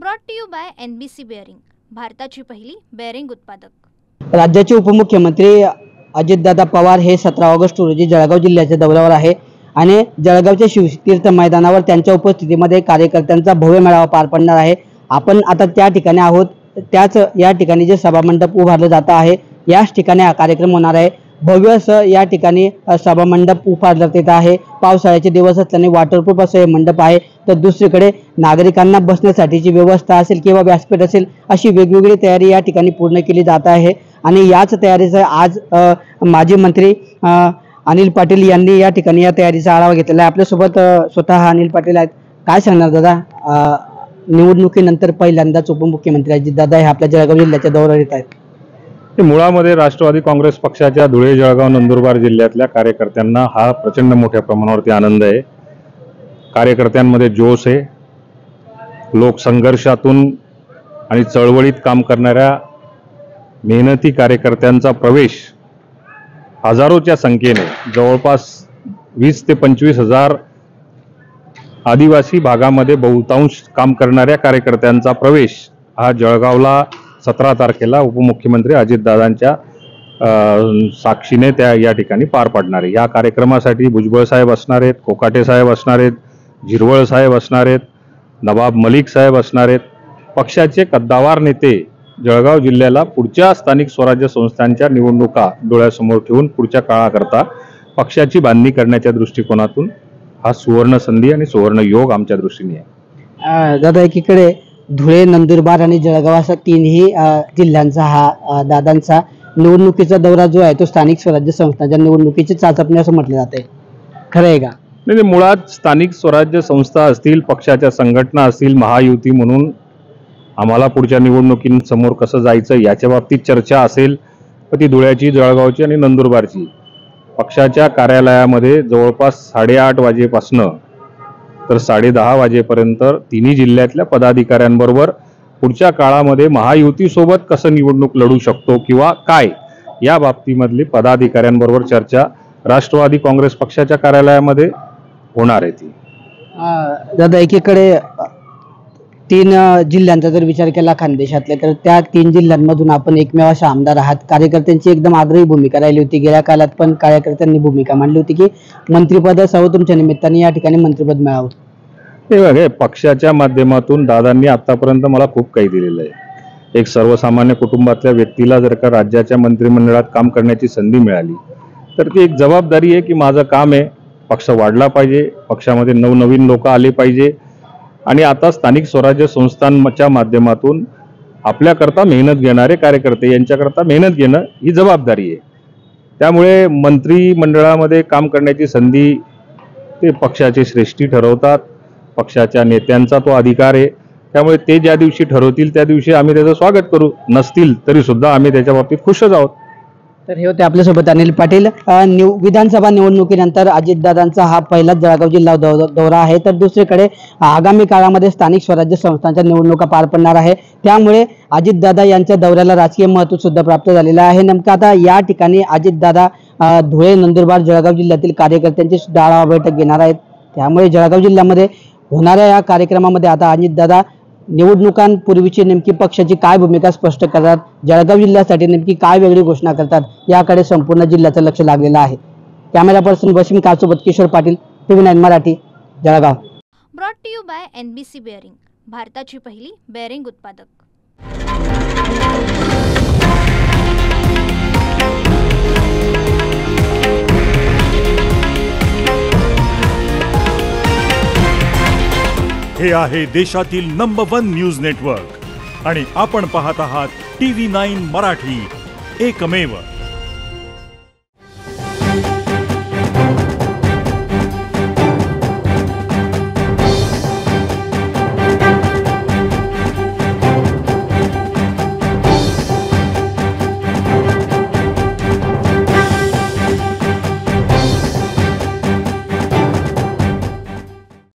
Brought to you by NBC bearing, भारताची पहिली bearing उत्पादक। राज्याचे उपमुख्यमंत्री अजितदादा पवार हे 17 ऑगस्ट रोजी जळगाव जिल्ह्याच्या दौऱ्यावर आहे आणि जळगावच्या शिवतीर्थ मैदानावर त्यांच्या उपस्थितीमध्ये कार्यकर्त्यांचा भव्य मेळावा पार पडणार आहे। आपण आता त्या ठिकाणी आहोत। त्याच या ठिकाणी जे सभामंडप उभारलं जात आहे याच ठिकाणी हा कार्यक्रम होणार आहे। भव्य असं या ठिकाणी सभामंडप उभारण्यात येत आहे। पावसाळ्याचे दिवस असल्याने वॉटरप्रूफ असं हे मंडप आहे। तर दुसरीकडे नागरिकांना बसण्यासाठीची व्यवस्था असेल किंवा व्यासपीठ असेल अशी वेगवेगळी तयारी या ठिकाणी पूर्ण केली जात आहे। आणि याच तयारीचा आज माजी मंत्री अनिल पाटील यांनी या ठिकाणी या तयारीचा आढावा घेतलेला आहे। आपल्यासोबत स्वतः अनिल पाटील आहेत। काय सांगणार दादा, निवडणुकीनंतर पहिल्यांदाच उपमुख्यमंत्री अजितदादा हे आपल्या जळगाव जिल्ह्याच्या दौऱ्यावर येत आहेत। मुळामध्ये राष्ट्रवादी काँग्रेस पक्षाच्या धुळे, जळगाव, नंदुरबार जिल्ह्यातल्या कार्यकर्त्यांना हा प्रचंड मोठ्या प्रमाणावरती आनंद आहे। कार्यकर्त्यांमध्ये जोश आहे। लोक संघर्षातून आणि चळवळीत काम करणाऱ्या मेहनती कार्यकर्त्यांचा प्रवेश हजारोच्या संख्येने, जवळपास 20 ते 25 हजार आदिवासी भागामध्ये बहुतांश काम करणाऱ्या कार्यकर्त्यांचा प्रवेश हा जळगावला 17 तारखेला उपमुख्यमंत्री अजितदादांच्या साक्षीने त्या या ठिकाणी पार पडणार आहे। या कार्यक्रमासाठी भुजबळ साहेब असणार आहेत, कोकाटे साहेब असणार आहेत, झिरवळ साहेब असणार आहेत, नवाब मलिक साहेब असणार आहेत। पक्षाचे कद्दावर नेते जळगाव जिल्ह्याला पुढच्या स्थानिक स्वराज्य संस्थांच्या निवडणुका डोळ्यासमोर ठेवून पुढच्या काळाकरता पक्षाची बांधणी करण्याच्या दृष्टिकोनातून हा सुवर्ण संधी आणि सुवर्ण योग आमच्या दृष्टीने आहे। दादा, एकीकडे धुळे, नंदुरबार आणि जळगाव असा तीनही जिल्ह्यांचा हा दादांचा निवडणुकीचा दौरा जो आहे तो स्थानिक स्वराज्य संस्थांच्या निवडणुकीची चाचपणी असं म्हटलं जाते, खरं आहे का? नाही, मुळात स्थानिक स्वराज्य संस्था असतील, पक्षाच्या संघटना असतील, महायुती म्हणून आम्हाला पुढच्या निवडणुकींसमोर कसं जायचं याच्या बाबतीत चर्चा असेल, ती धुळ्याची, जळगावची आणि नंदुरबारची। पक्षाच्या कार्यालयामध्ये जवळपास 8:30 वाजेपासनं तर 10:30 वाजेपर्यंत तिन्ही जिल्ह्यातल्या पदाधिकाऱ्यांबरोबर पुढच्या काळामध्ये महायुतीसोबत कसं निवडणूक लढू शकतो किंवा काय या बाबतीमधली पदाधिकाऱ्यांबरोबर चर्चा राष्ट्रवादी काँग्रेस पक्षाच्या कार्यालयामध्ये होणार आहे। ती दादा, एकीकडे 3 जिल्ह्यांचा जर विचार केला खानदेशातल्या तर त्या 3 जिल्ह्यांमधून आपण एकमेव असे आमदार आहात। कार्यकर्त्यांची एकदम आग्रही भूमिका राहिली होती। गेल्या काळात पण कार्यकर्त्यांनी भूमिका मांडली होती की मंत्रिपदासह तुमच्या निमित्ताने या ठिकाणी मंत्रिपद मिळावं। हे बघा, पक्षाच्या माध्यमातून दादांनी आतापर्यंत मला खूप काही दिलेलं आहे। एक सर्वसामान्य कुटुंबातल्या व्यक्तीला जर का राज्याच्या मंत्रिमंडळात काम करण्याची संधी मिळाली तर ती एक जबाबदारी आहे की माझं काम आहे, पक्ष वाढला पाहिजे, पक्षामध्ये नवनवीन लोक आले पाहिजे आणि आता स्थानिक स्वराज्य संस्थांच्या माध्यमातून आपल्याकरता मेहनत घेणारे कार्यकर्ते यांच्याकरता मेहनत घेणं ही जबाबदारी आहे। त्यामुळे मंत्रिमंडळामध्ये काम करण्याची संधी ते पक्षाचे श्रेष्ठी ठरवतात, पक्षाच्या नेत्यांचा तो अधिकार आहे। त्यामुळे ते ज्या दिवशी ठरवतील त्या दिवशी आम्ही त्याचं स्वागत करू, नसतील तरी सुद्धा आम्ही त्याच्या बाबतीत खुशच आहोत। तर हे होते आपल्यासोबत अनिल पाटील। विधानसभा निवडणुकीनंतर अजितदादांचा हा पहिलाच जळगाव जिल्हा दौरा आहे। तर दुसरीकडे आगामी काळामध्ये स्थानिक स्वराज्य संस्थांच्या निवडणुका पार पडणार आहे। त्यामुळे अजितदादा यांच्या दौऱ्याला राजकीय महत्त्व सुद्धा प्राप्त झालेलं आहे। नेमकं आता या ठिकाणी अजितदादा धुळे, नंदुरबार, जळगाव जिल्ह्यातील कार्यकर्त्यांची सुद्धा आढावा बैठक घेणार आहेत। त्यामुळे जळगाव जिल्ह्यामध्ये होणाऱ्या या कार्यक्रमामध्ये आता अजितदादा निवडणुकांपूर्वीची नेमकी पक्षाची काय भूमिका स्पष्ट करतात, जळगाव जिल्ह्यासाठी नेमकी काय वेगळी घोषणा करतात याकडे संपूर्ण जिल्ह्याचं लक्ष लागलेलं आहे। कॅमेरा पर्सन वसीम कासोबत Kishor Patil, TV9 Marathi, Jalgaon. Brought to you by NBC bearing, भारताची पहिली बेअरिंग उत्पादक। हे आहे देशातील नंबर 1 न्यूज नेटवर्क आणि आपण पाहत आहात TV9 मराठी, एकमेव।